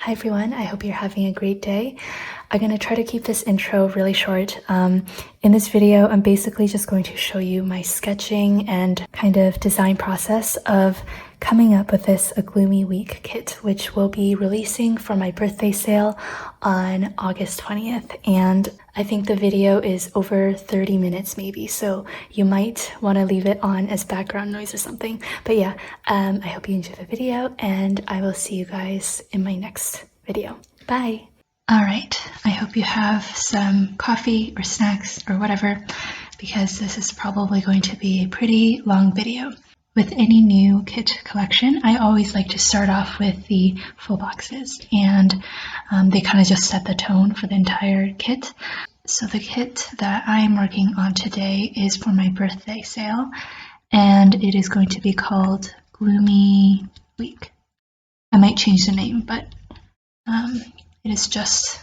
Hi everyone, I hope you're having a great day. I'm going to try to keep this intro really short. In this video, I'm basically just going to show you my sketching and kind of design process of coming up with this A Gloomy Week kit, which will be releasing for my birthday sale on August 20th. And I think the video is over 30 minutes maybe, so you might want to leave it on as background noise or something. But yeah, I hope you enjoy the video and I will see you guys in my next video. Bye! Alright, I hope you have some coffee or snacks or whatever, because this is probably going to be a pretty long video. With any new kit collection, I always like to start off with the full boxes, and they kind of just set the tone for the entire kit. So the kit that I'm working on today is for my birthday sale, and it is going to be called Gloomy Week. I might change the name, but it is just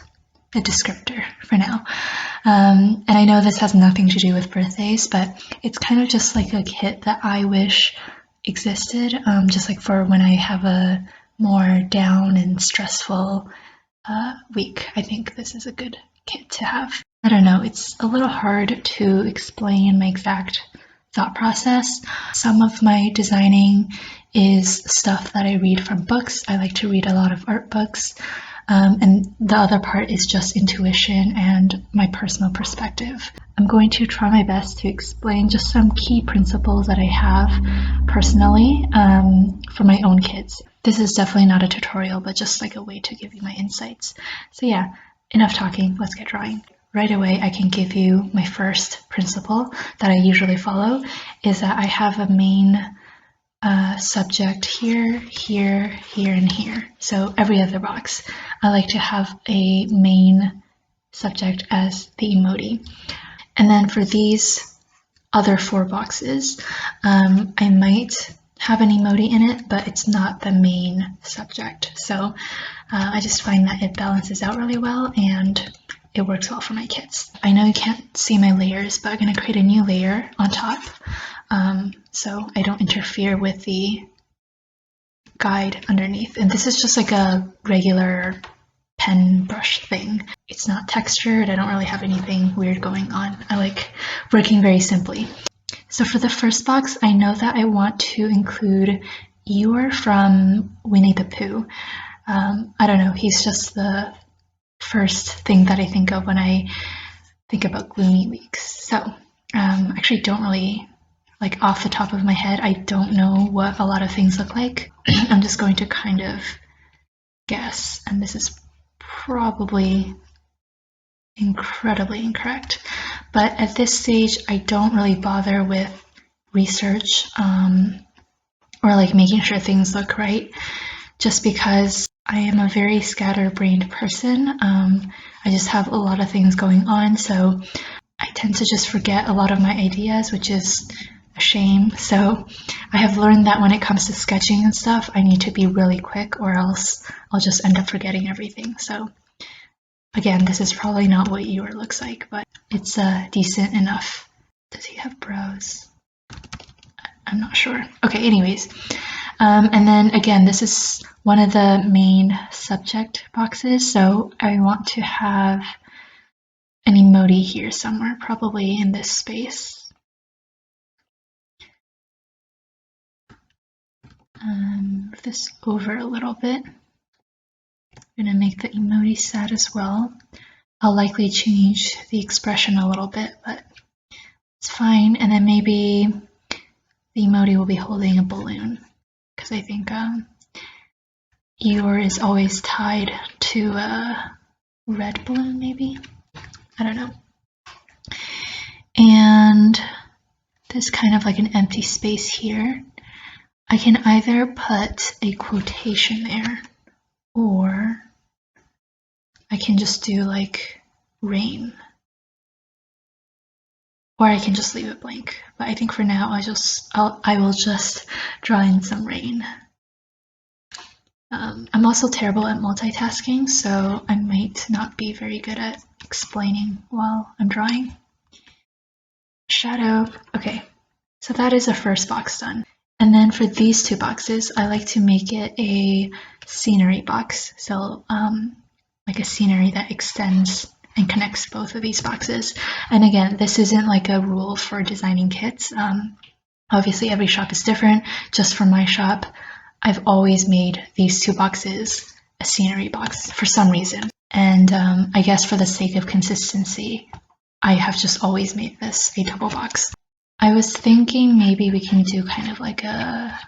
a descriptor for now. And I know this has nothing to do with birthdays, but it's kind of just like a kit that I wish existed, just like for when I have a more down and stressful week. I think this is a good kit to have. I don't know, it's a little hard to explain my exact thought process. Some of my designing is stuff that I read from books. I like to read a lot of art books. And the other part is just intuition and my personal perspective. I'm going to try my best to explain just some key principles that I have personally for my own kits. This is definitely not a tutorial, but just like a way to give you my insights. So yeah, enough talking, let's get drawing. Right away, I can give you my first principle that I usually follow, is that I have a main subject here, here, here, and here. So every other box, I like to have a main subject as the emoji. And then for these other 4 boxes, I might have an emoji in it, but it's not the main subject. So I just find that it balances out really well and it works well for my kits. I know you can't see my layers, but I'm going to create a new layer on top so I don't interfere with the guide underneath. And this is just like a regular pen brush thing. It's not textured. I don't really have anything weird going on. I like working very simply. So for the first box, I know that I want to include Eeyore from Winnie the Pooh. I don't know, he's just the first thing that I think of when I think about gloomy weeks. So actually don't really, like off the top of my head, I don't know what a lot of things look like. I'm just going to kind of guess, and this is probably incredibly incorrect. But at this stage, I don't really bother with research or like making sure things look right, just because I am a very scatterbrained person. I just have a lot of things going on, so I tend to just forget a lot of my ideas, which is a shame. So I have learned that when it comes to sketching and stuff, I need to be really quick or else I'll just end up forgetting everything. So again, this is probably not what Eeyore looks like, but it's decent enough. Does he have brows? I'm not sure. Okay, anyways. And then again, this is one of the main subject boxes, so I want to have an emoji here somewhere, probably in this space. Move this over a little bit. I'm going to make the emoji sad as well. I'll likely change the expression a little bit, but it's fine. And then maybe the emoji will be holding a balloon, because I think Eeyore is always tied to a red balloon, maybe? I don't know. And there's kind of like an empty space here. I can either put a quotation there, or I can just do like rain, or I can just leave it blank. But I think for now I will just draw in some rain. I'm also terrible at multitasking, so I might not be very good at explaining while I'm drawing. Shadow. Okay, so that is the first box done. And then for these two boxes, I like to make it a scenery box. So like a scenery that extends and connects both of these boxes. And again, this isn't like a rule for designing kits. Obviously, every shop is different. Just for my shop, I've always made these two boxes a scenery box for some reason. And I guess for the sake of consistency, I have just always made this a double box. I was thinking maybe we can do kind of like a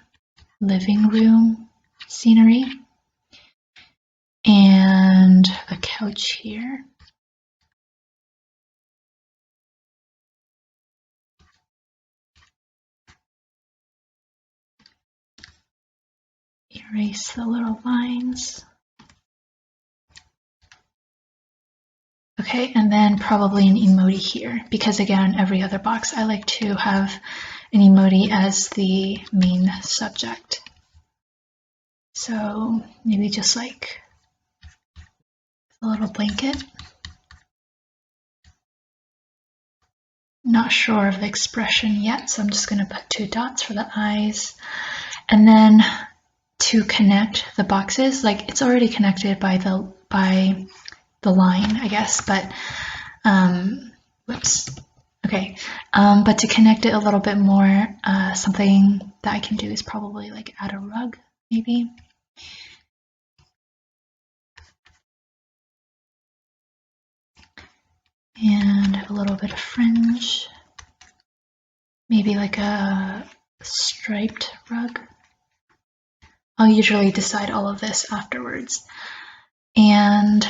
living room scenery and a couch here. Erase the little lines. Okay, and then probably an emoji here, because again, every other box I like to have an emoji as the main subject. So maybe just like a little blanket. Not sure of the expression yet, so I'm just going to put 2 dots for the eyes. And then to connect the boxes, like it's already connected by the line, I guess, but whoops. Okay, but to connect it a little bit more, something that I can do is probably like add a rug, maybe. And a little bit of fringe, maybe like a striped rug. I'll usually decide all of this afterwards. And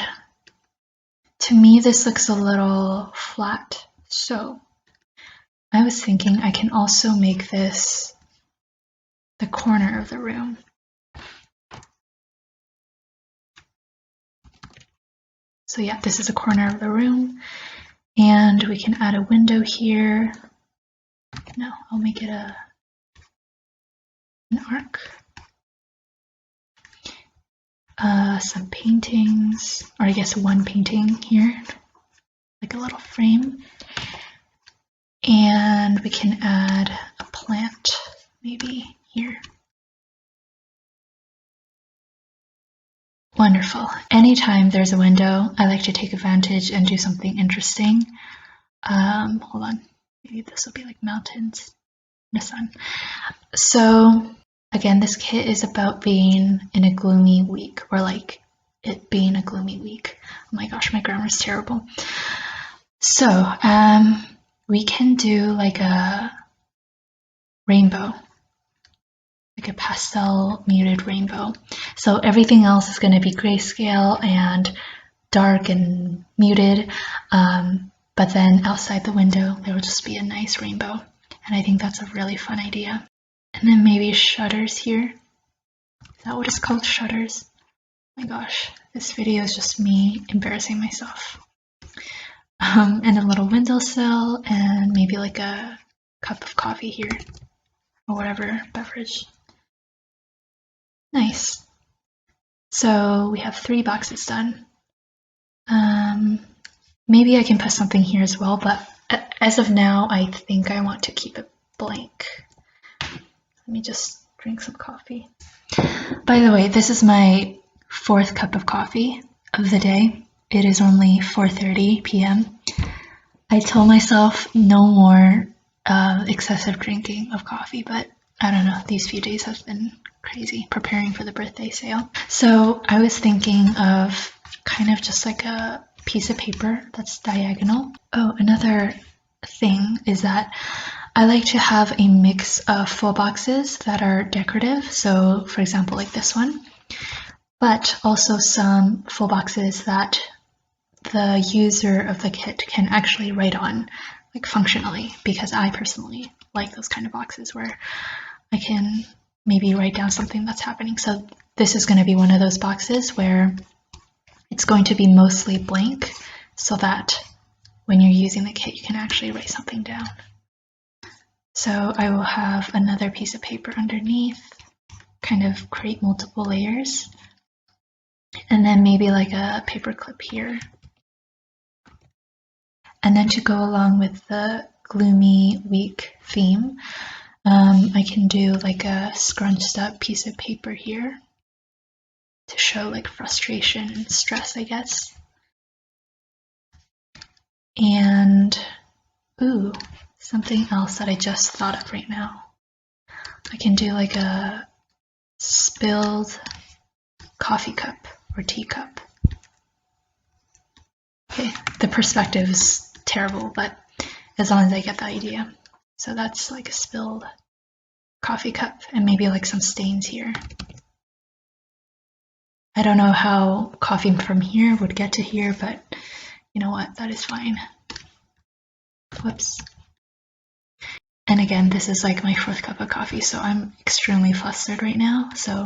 to me, this looks a little flat, so I was thinking I can also make this the corner of the room. So yeah, this is a corner of the room, and we can add a window here. No, I'll make it an arc. Some paintings, or I guess one painting here, like a little frame. And we can add a plant, maybe here. Wonderful. Anytime there's a window, I like to take advantage and do something interesting. Hold on, maybe this will be like mountains in the sun. So again, this kit is about being in a gloomy week, or like it being a gloomy week. Oh my gosh, my grammar's terrible. So we can do like a rainbow, like a pastel muted rainbow. So everything else is going to be grayscale and dark and muted, but then outside the window there will just be a nice rainbow, and I think that's a really fun idea. And then maybe shutters here. Is that what it's called, shutters? Oh my gosh, this video is just me embarrassing myself. And a little windowsill, and maybe like a cup of coffee here, or whatever beverage. Nice. So we have 3 boxes done. Maybe I can put something here as well, but as of now, I think I want to keep it blank. Let me just drink some coffee. By the way, this is my 4th cup of coffee of the day. It is only 4:30 p.m. I told myself no more excessive drinking of coffee, but I don't know, these few days have been crazy preparing for the birthday sale. So I was thinking of kind of just like a piece of paper that's diagonal. Oh, another thing is that I like to have a mix of full boxes that are decorative. So for example, like this one, but also some full boxes that the user of the kit can actually write on, like functionally, because I personally like those kind of boxes where I can maybe write down something that's happening. So this is going to be one of those boxes where it's going to be mostly blank, so that when you're using the kit, you can actually write something down. So I will have another piece of paper underneath, kind of create multiple layers, and then maybe like a paper clip here. And then to go along with the gloomy week theme, I can do like a scrunched up piece of paper here to show like frustration and stress, I guess. And, ooh, something else that I just thought of right now. I can do like a spilled coffee cup or teacup. Okay, the perspective is terrible, but as long as I get the idea. So that's like a spilled coffee cup and maybe like some stains here. I don't know how coffee from here would get to here, but you know what, that is fine. Whoops. And again, this is like my 4th cup of coffee, so I'm extremely flustered right now. So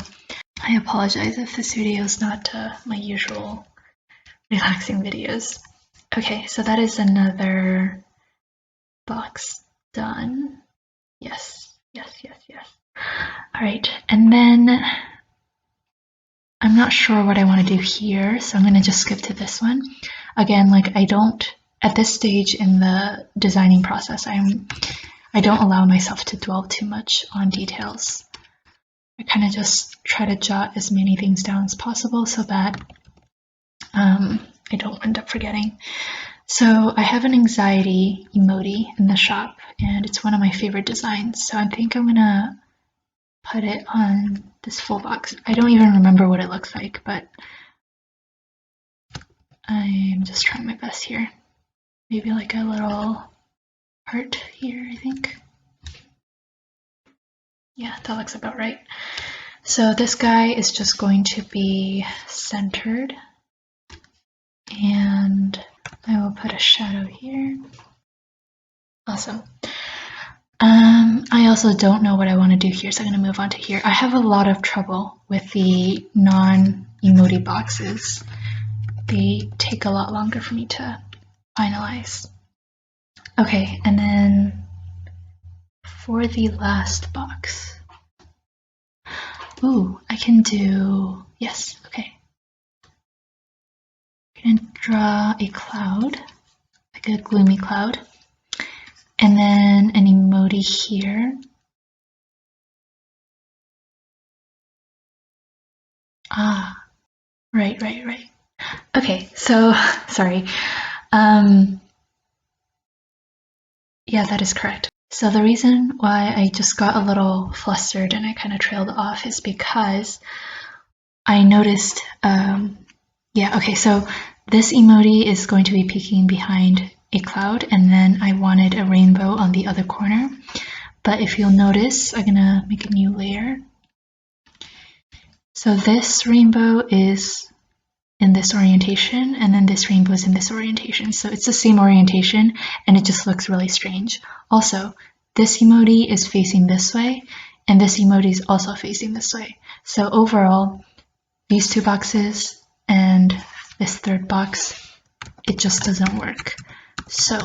I apologize if this video is not my usual relaxing videos. Okay, so that is another box done. Yes, yes, yes, yes. All right, and then I'm not sure what I want to do here, so I'm going to just skip to this one. Again, like I don't, at this stage in the designing process, I don't allow myself to dwell too much on details. I kind of just try to jot as many things down as possible so that I don't end up forgetting. So I have an anxiety emoji in the shop, and it's one of my favorite designs. So I think I'm gonna put it on this full box. I don't even remember what it looks like, but I'm just trying my best here. Maybe like a little heart here, I think. Yeah, that looks about right. So this guy is just going to be centered, and I will put a shadow here. Awesome. I also don't know what I want to do here, so I'm going to move on to here. I have a lot of trouble with the non-emoji boxes. They take a lot longer for me to finalize. Okay, and then for the last box, ooh, I can do, yes, okay. I can draw a cloud, like a gloomy cloud, and then an emoji here. Ah, right. Okay, so, sorry. Yeah, that is correct. So the reason why I just got a little flustered and I kind of trailed off is because I noticed, yeah, okay, so this emoji is going to be peeking behind a cloud, and then I wanted a rainbow on the other corner. But if you'll notice, I'm gonna make a new layer. So this rainbow is in this orientation, and then this rainbow is in this orientation. So it's the same orientation, and it just looks really strange. Also, this emoji is facing this way, and this emoji is also facing this way. So overall, these 2 boxes and this 3rd box, it just doesn't work. So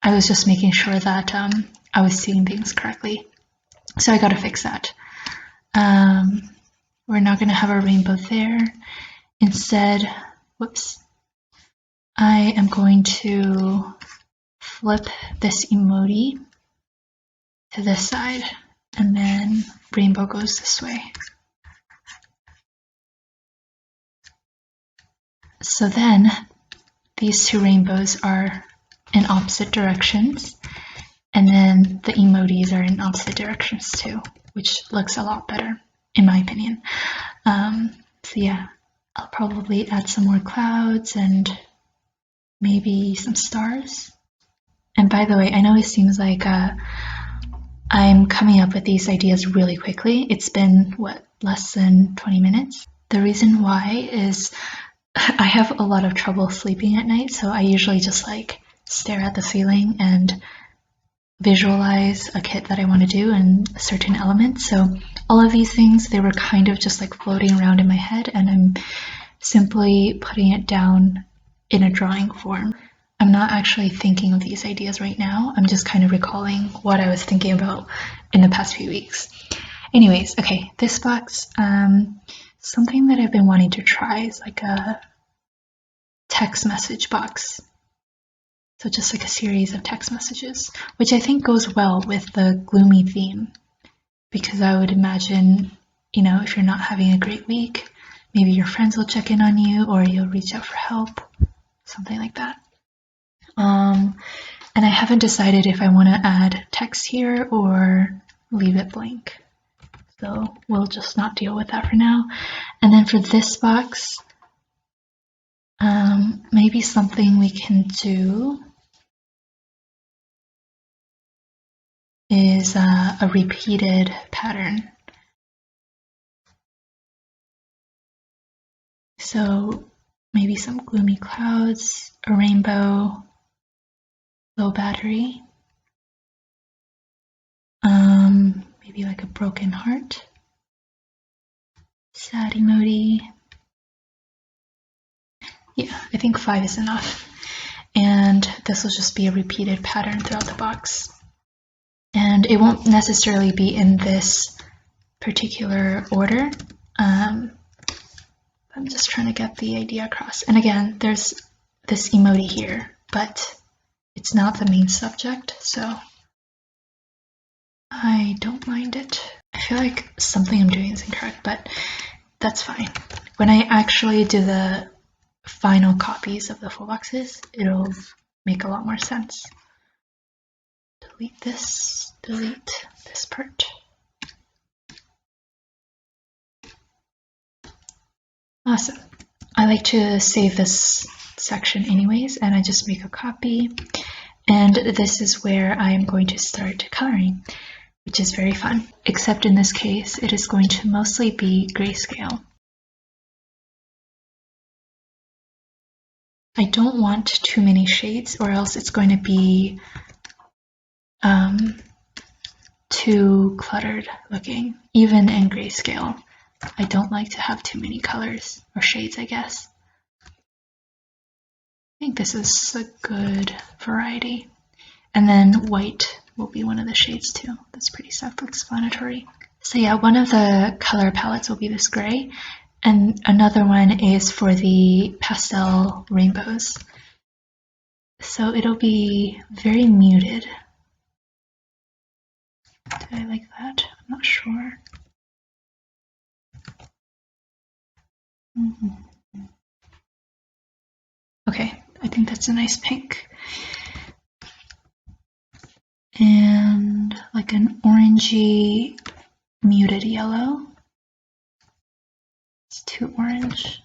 I was just making sure that I was seeing things correctly. So I gotta fix that. We're not gonna have a rainbow there. Instead, whoops, I am going to flip this emoji to this side, and then rainbow goes this way. So then these 2 rainbows are in opposite directions, and then the emojis are in opposite directions too, which looks a lot better in my opinion. So yeah, I'll probably add some more clouds and maybe some stars. And by the way, I know it seems like I'm coming up with these ideas really quickly. It's been, what, less than 20 minutes? The reason why is I have a lot of trouble sleeping at night, so I usually just like stare at the ceiling and visualize a kit that I want to do and certain elements. So all of these things, they were kind of just like floating around in my head, and I'm simply putting it down in a drawing form. I'm not actually thinking of these ideas right now. I'm just kind of recalling what I was thinking about in the past few weeks. Anyways, okay, this box, something that I've been wanting to try is like a text message box. So just like a series of text messages, which I think goes well with the gloomy theme, because I would imagine, you know, if you're not having a great week, maybe your friends will check in on you or you'll reach out for help, something like that. And I haven't decided if I want to add text here or leave it blank. So we'll just not deal with that for now. And then for this box, maybe something we can do is a repeated pattern. So maybe some gloomy clouds, a rainbow, low battery, maybe like a broken heart, sad emoji. Yeah, I think 5 is enough. And this will just be a repeated pattern throughout the box. And it won't necessarily be in this particular order. I'm just trying to get the idea across. And again, there's this emoji here, but it's not the main subject, so I don't mind it. I feel like something I'm doing is incorrect, but that's fine. When I actually do the final copies of the full boxes, it'll make a lot more sense. Delete this part. Awesome. I like to save this section anyways, and I just make a copy. And this is where I am going to start coloring, which is very fun. Except in this case, it is going to mostly be grayscale. I don't want too many shades, or else it's going to be too cluttered looking, even in grayscale. I don't like to have too many colors, or shades, I guess. I think this is a good variety. And then white will be one of the shades too. That's pretty self-explanatory. So yeah, one of the color palettes will be this gray, and another one is for the pastel rainbows. So it'll be very muted. Do I like that? I'm not sure. Okay, I think that's a nice pink. And like an orangey muted yellow. It's too orange.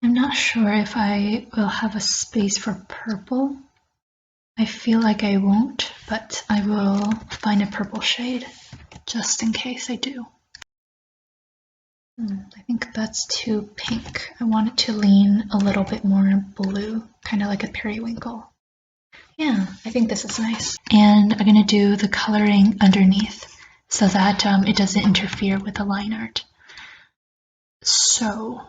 I'm not sure if I will have a space for purple. I feel like I won't, but I will find a purple shade just in case I do. I think that's too pink. I want it to lean a little bit more blue, kind of like a periwinkle. Yeah, I think this is nice. And I'm going to do the coloring underneath so that it doesn't interfere with the line art. So,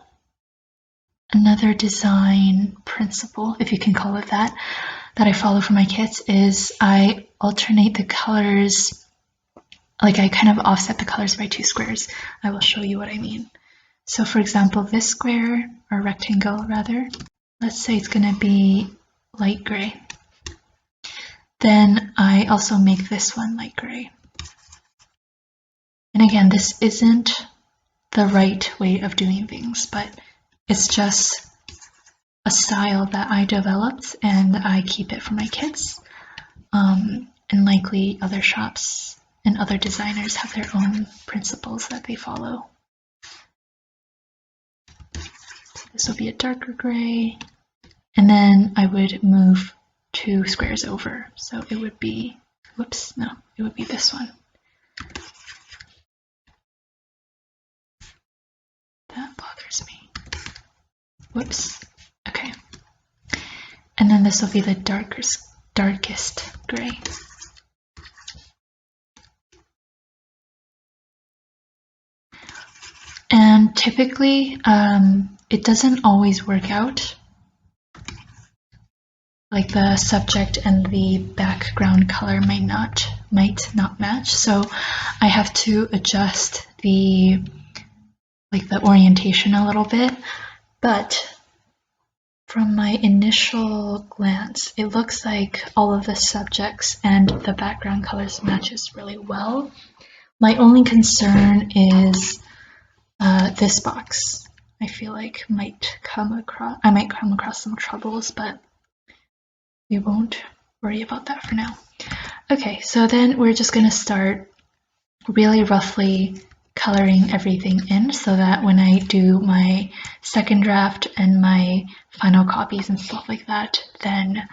another design principle, if you can call it that I follow for my kits is I alternate the colors. Like I kind of offset the colors by 2 squares. I will show you what I mean. So for example, this square, or rectangle rather, let's say it's going to be light gray. Then I also make this one light gray. And again, this isn't the right way of doing things, but it's just a style that I developed and I keep it for my kits. And likely other shops and other designers have their own principles that they follow. So this will be a darker gray, and then I would move 2 squares over. So it would be, whoops, no, it would be this one. That bothers me. Whoops, okay. And then this will be the darkest gray. And typically, it doesn't always work out. Like the subject and the background color might not match. So I have to adjust the like the orientation a little bit, but from my initial glance, it looks like all of the subjects and the background colors matches really well. My only concern is this box. I feel like I might come across some troubles, but we won't worry about that for now. Okay, so then we're just gonna start really roughly coloring everything in so that when I do my second draft and my final copies and stuff like that, then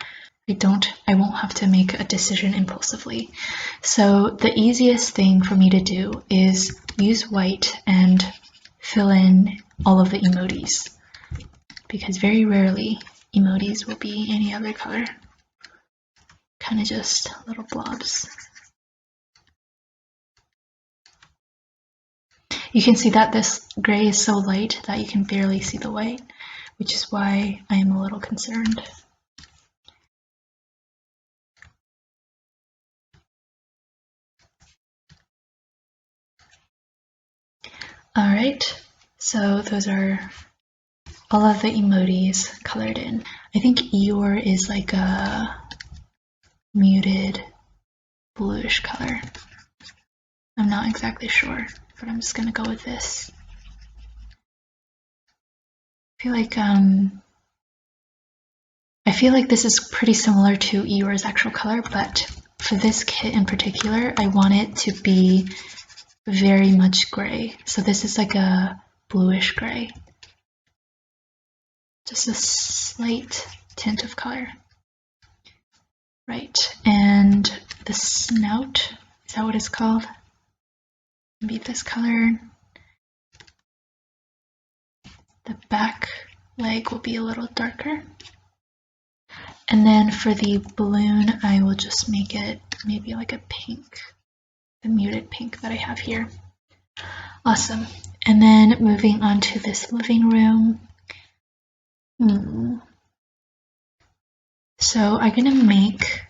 I won't have to make a decision impulsively. So the easiest thing for me to do is use white and fill in all of the emojis, because very rarely emojis will be any other color, kind of just little blobs. You can see that this gray is so light that you can barely see the white, which is why I am a little concerned. All right, so those are all of the emojis colored in. I think Eeyore is like a muted bluish color. I'm not exactly sure, but I'm just gonna go with this. I feel like this is pretty similar to Eeyore's actual color, but for this kit in particular, I want it to be very much gray. So this is like a bluish gray. Just a slight tint of color. Right, and the snout, is that what it's called? Maybe this color. The back leg will be a little darker. And then for the balloon, I will just make it maybe like a pink, the muted pink that I have here. Awesome. And then moving on to this living room. So I'm gonna make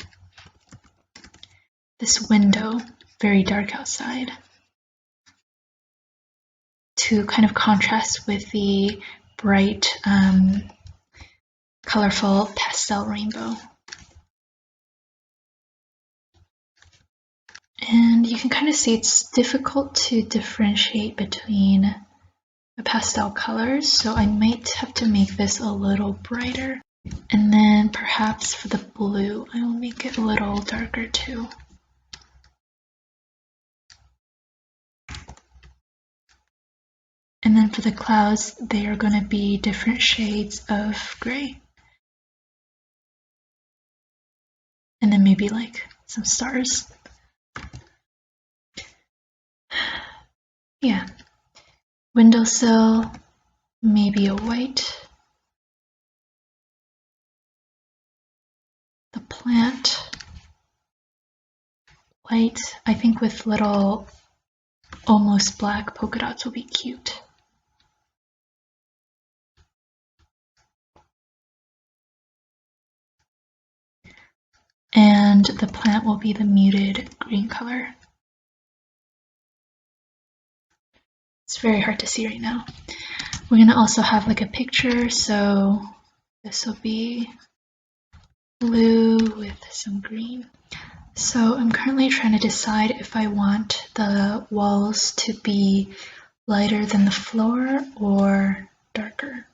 this window very dark outside to kind of contrast with the bright, colorful pastel rainbow. And you can kind of see it's difficult to differentiate between the pastel colors, so I might have to make this a little brighter. And then perhaps for the blue, I will make it a little darker too. And then for the clouds, they are going to be different shades of gray. And then maybe like some stars. Yeah. Windowsill, maybe a white. The plant, white. I think with little almost black polka dots will be cute. And the plant will be the muted green color. It's very hard to see right now. We're gonna also have like a picture, so this will be blue with some green. So I'm currently trying to decide if I want the walls to be lighter than the floor or darker.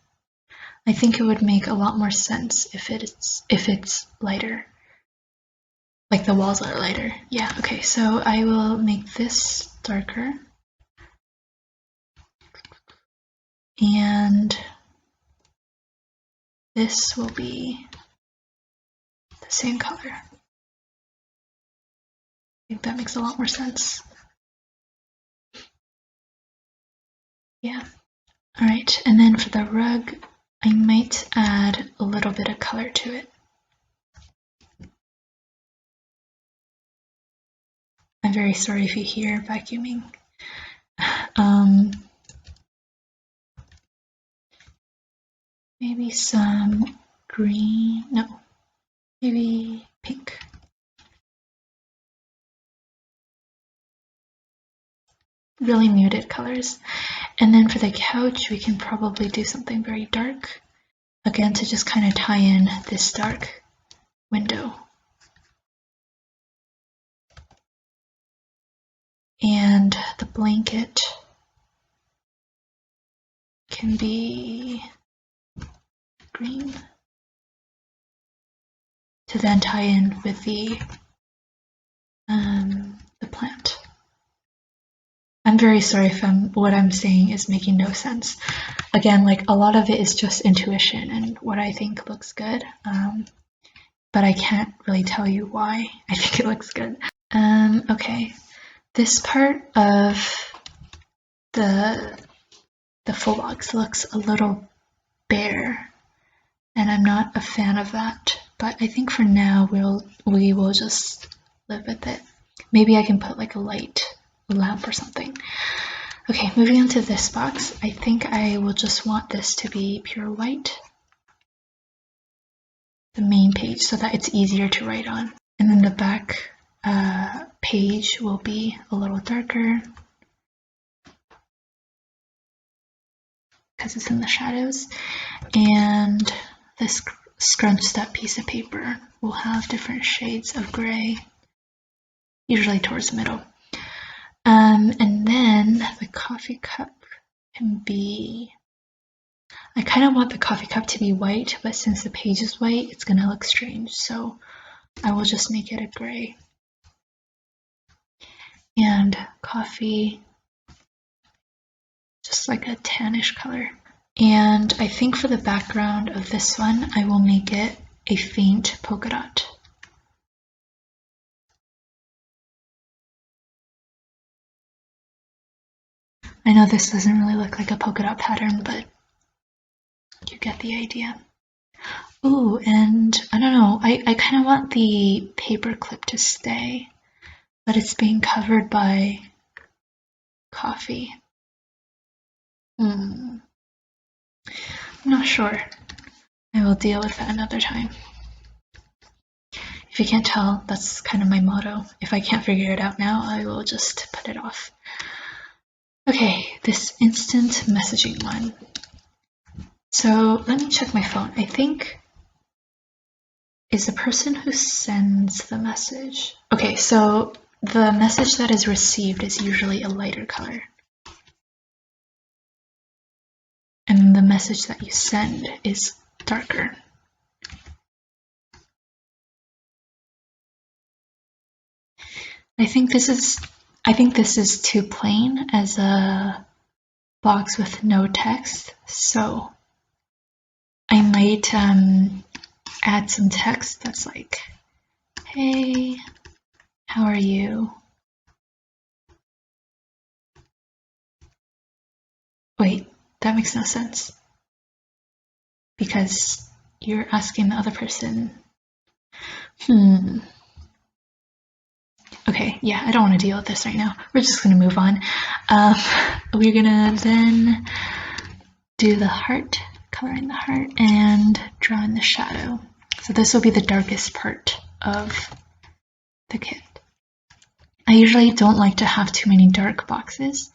I think it would make a lot more sense if it's lighter. Like the walls are lighter. Yeah, okay, so I will make this darker. And this will be the same color. I think that makes a lot more sense. Yeah. All right, and then for the rug, I might add a little bit of color to it. I'm very sorry if you hear vacuuming. Maybe some green, no, maybe pink. really muted colors. And then for the couch, we can probably do something very dark. Again, to just kind of tie in this dark window. And the blanket can be green to then tie in with the plant. I'm very sorry if what I'm saying is making no sense. Again, like a lot of it is just intuition and what I think looks good, but I can't really tell you why I think it looks good. Okay, this part of the full box looks a little bare, and I'm not a fan of that. But I think for now we will just live with it. Maybe I can put like a light lamp or something. Okay, moving on to this box. I think I will just want this to be pure white. The main page, so that it's easier to write on. And then the back page will be a little darker because it's in the shadows. And this scrunched up piece of paper will have different shades of gray, usually towards the middle. And then the coffee cup can be, I kind of want the coffee cup to be white, but since the page is white, it's gonna look strange. So I will just make it a gray. And coffee, just like a tannish color. And I think for the background of this one, I will make it a faint polka dot. I know this doesn't really look like a polka dot pattern, but you get the idea. Ooh, and I don't know, I kind of want the paper clip to stay, but it's being covered by coffee. I'm not sure. I will deal with that another time. If you can't tell, that's kind of my motto. If I can't figure it out now, I will just put it off. Okay, this instant messaging one. So let me check my phone. I think is the person who sends the message. Okay, so the message that is received is usually a lighter color. And the message that you send is darker. I think this is too plain as a box with no text, so I might add some text that's like, hey, how are you? Wait, that makes no sense. Because you're asking the other person, Okay, yeah, I don't want to deal with this right now. We're just going to move on. We're going to then do the heart, color in the heart, and draw in the shadow. So this will be the darkest part of the kit. I usually don't like to have too many dark boxes,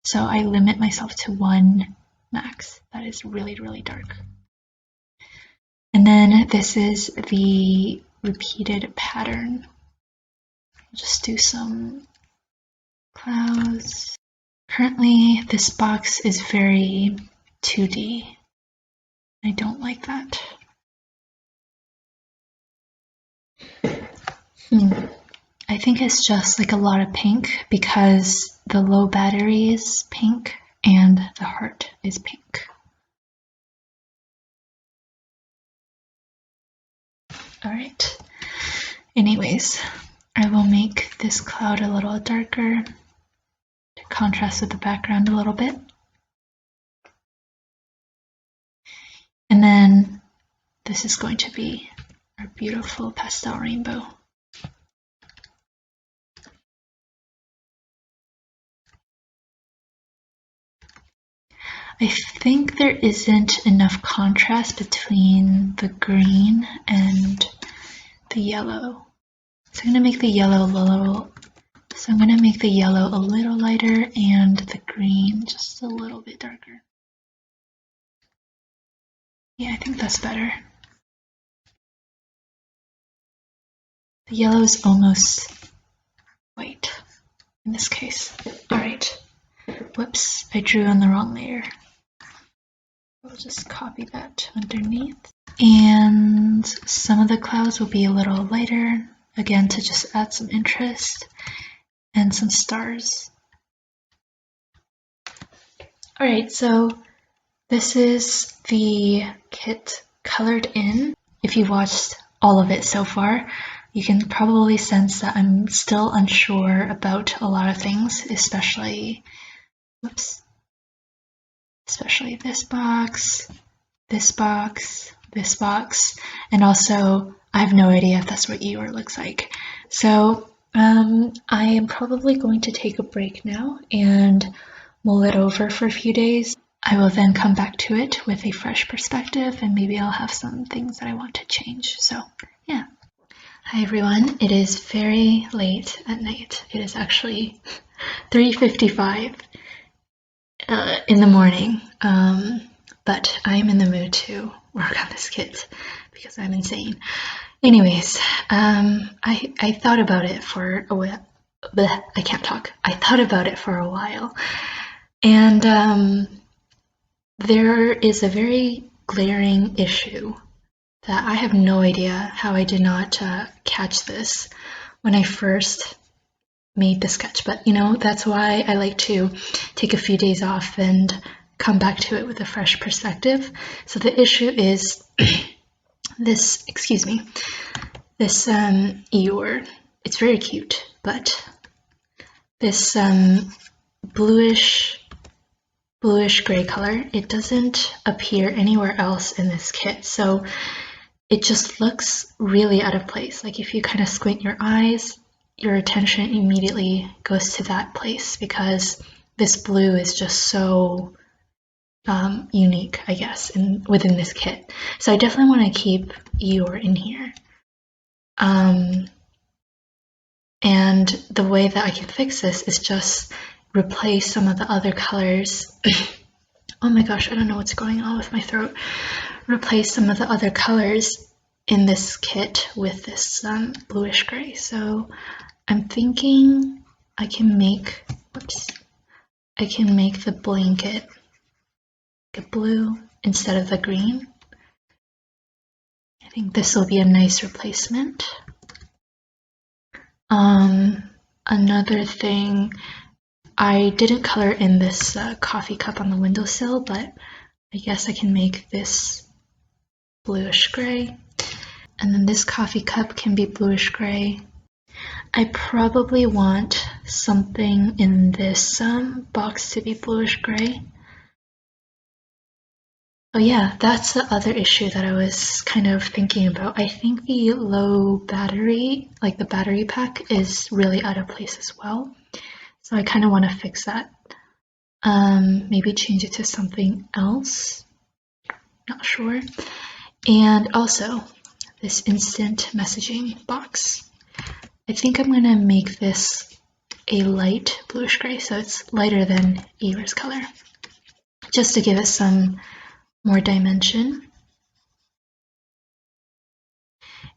so I limit myself to one max that is really, really dark. And then this is the repeated pattern. Just do some clouds. Currently, this box is very 2D. I don't like that. I think it's just like a lot of pink because the low battery is pink and the heart is pink. All right. Anyways, I will make this cloud a little darker to contrast with the background a little bit. And then this is going to be our beautiful pastel rainbow. I think there isn't enough contrast between the green and the yellow. So I'm going to make the yellow a little So I'm going to make the yellow a little lighter and the green just a little bit darker. Yeah, I think that's better. The yellow is almost white in this case. All right. Whoops, I drew on the wrong layer. I'll just copy that underneath. And some of the clouds will be a little lighter, again, to just add some interest, and some stars. All right, so this is the kit colored in. If you watched all of it so far, you can probably sense that I'm still unsure about a lot of things, especially this box, this box, this box, and also I have no idea if that's what Eeyore looks like. So I am probably going to take a break now and mull it over for a few days. I will then come back to it with a fresh perspective, and maybe I'll have some things that I want to change. So yeah. Hi everyone, it is very late at night. It is actually 3:55 in the morning, but I'm in the mood to work on this kit because I'm insane. Anyways, I thought about it for a while. I can't talk. I thought about it for a while, and there is a very glaring issue that I have no idea how I did not catch this when I first made the sketch, but you know, that's why I like to take a few days off and come back to it with a fresh perspective. So the issue is this, excuse me, this Eeyore. It's very cute, but this bluish gray color, it doesn't appear anywhere else in this kit. So it just looks really out of place. Like if you kind of squint your eyes, your attention immediately goes to that place because this blue is just so unique, I guess, within this kit. So I definitely want to keep Eeyore in here. And the way that I can fix this is just replace some of the other colors. Oh my gosh, I don't know what's going on with my throat. Replace some of the other colors in this kit with this bluish gray. So I'm thinking I can make, I can make the blanket a blue instead of the green. I think this will be a nice replacement. Another thing, I didn't color in this coffee cup on the windowsill, but I guess I can make this bluish gray. And then this coffee cup can be bluish gray. I probably want something in this box to be bluish gray. Oh yeah, that's the other issue that I was kind of thinking about. I think the low battery, like the battery pack, is really out of place as well. So I kind of want to fix that. Maybe change it to something else. Not sure. And also, this instant messaging box. I think I'm going to make this a light bluish gray, so it's lighter than Eeyore's color, just to give it some more dimension.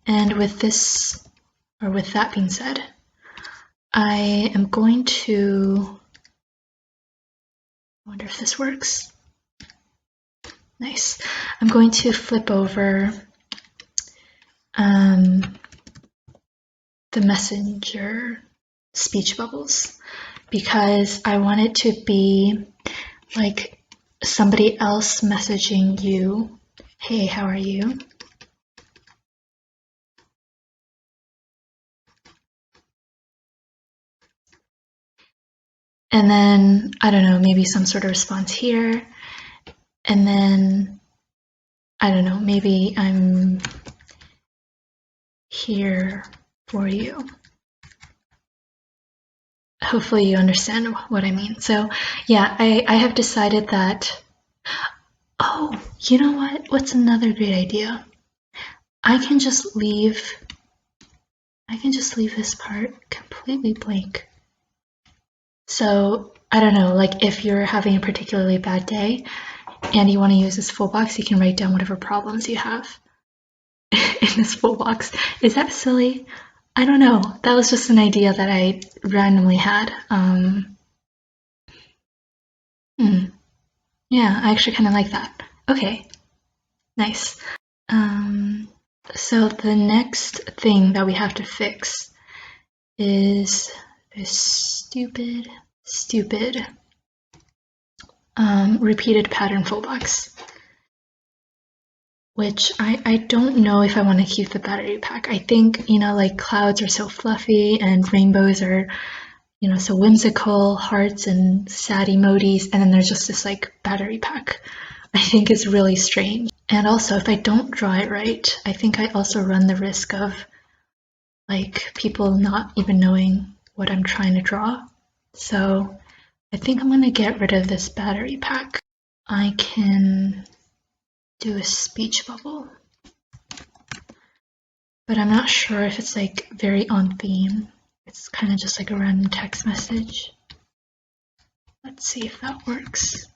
And with this, or with that being said, I am going to, I wonder if this works. Nice. I'm going to flip over the messenger speech bubbles because I want it to be like somebody else messaging you, hey, how are you? And then, I don't know, maybe some sort of response here. And then, I don't know, maybe I'm here for you. Hopefully you understand what I mean. So yeah, I have decided that, oh, you know what? What's another great idea? I can just leave this part completely blank. So I don't know, like if you're having a particularly bad day and you want to use this full box, you can write down whatever problems you have in this full box. Is that silly? I don't know. That was just an idea that I randomly had. Yeah, I actually kind of like that. Okay, nice. So the next thing that we have to fix is this stupid repeated pattern full box, which I don't know if I want to keep the battery pack. I think, you know, like clouds are so fluffy and rainbows are, you know, so whimsical, hearts and sad emojis, and then there's just this like battery pack. I think it's really strange. And also, if I don't draw it right, I think I also run the risk of like people not even knowing what I'm trying to draw. So I think I'm gonna get rid of this battery pack. I can do a speech bubble, but I'm not sure if it's like very on theme. It's kind of just like a random text message. Let's see if that works.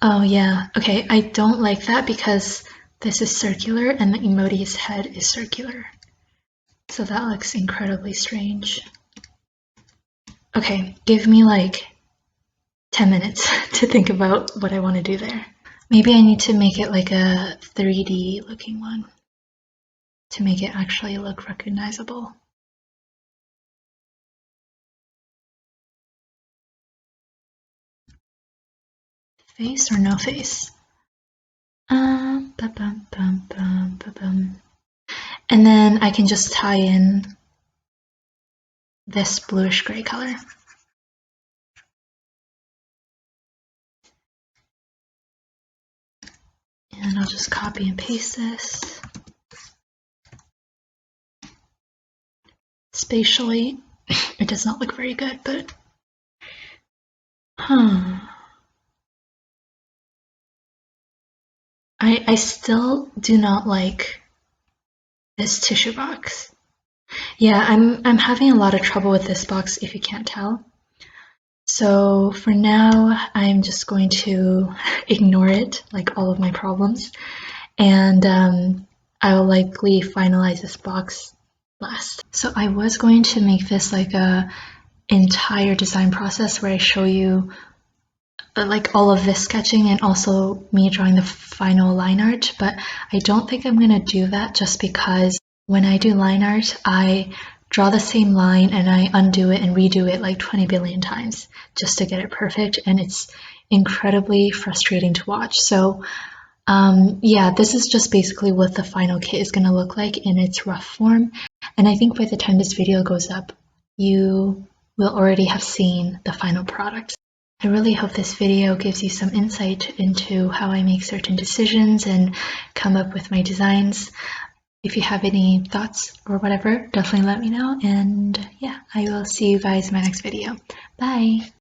Oh yeah, okay, I don't like that because this is circular and the emoji's head is circular. So that looks incredibly strange. Okay, give me like 10 minutes to think about what I want to do there. Maybe I need to make it like a 3D looking one to make it actually look recognizable. Face or no face? And then I can just tie in this bluish gray color. And I'll just copy and paste this. Spatially, it does not look very good, but I still do not like this tissue box. Yeah, I'm having a lot of trouble with this box if you can't tell. So for now, I'm just going to ignore it, like all of my problems, and I will likely finalize this box last. So I was going to make this like a entire design process where I show you like all of this sketching and also me drawing the final line art, but I don't think I'm gonna do that just because when I do line art, I draw the same line and I undo it and redo it like 20 billion times just to get it perfect, and it's incredibly frustrating to watch. So yeah, this is just basically what the final kit is going to look like in its rough form, and I think by the time this video goes up, you will already have seen the final product. I really hope this video gives you some insight into how I make certain decisions and come up with my designs. If you have any thoughts or whatever, definitely let me know, and yeah, I will see you guys in my next video. Bye!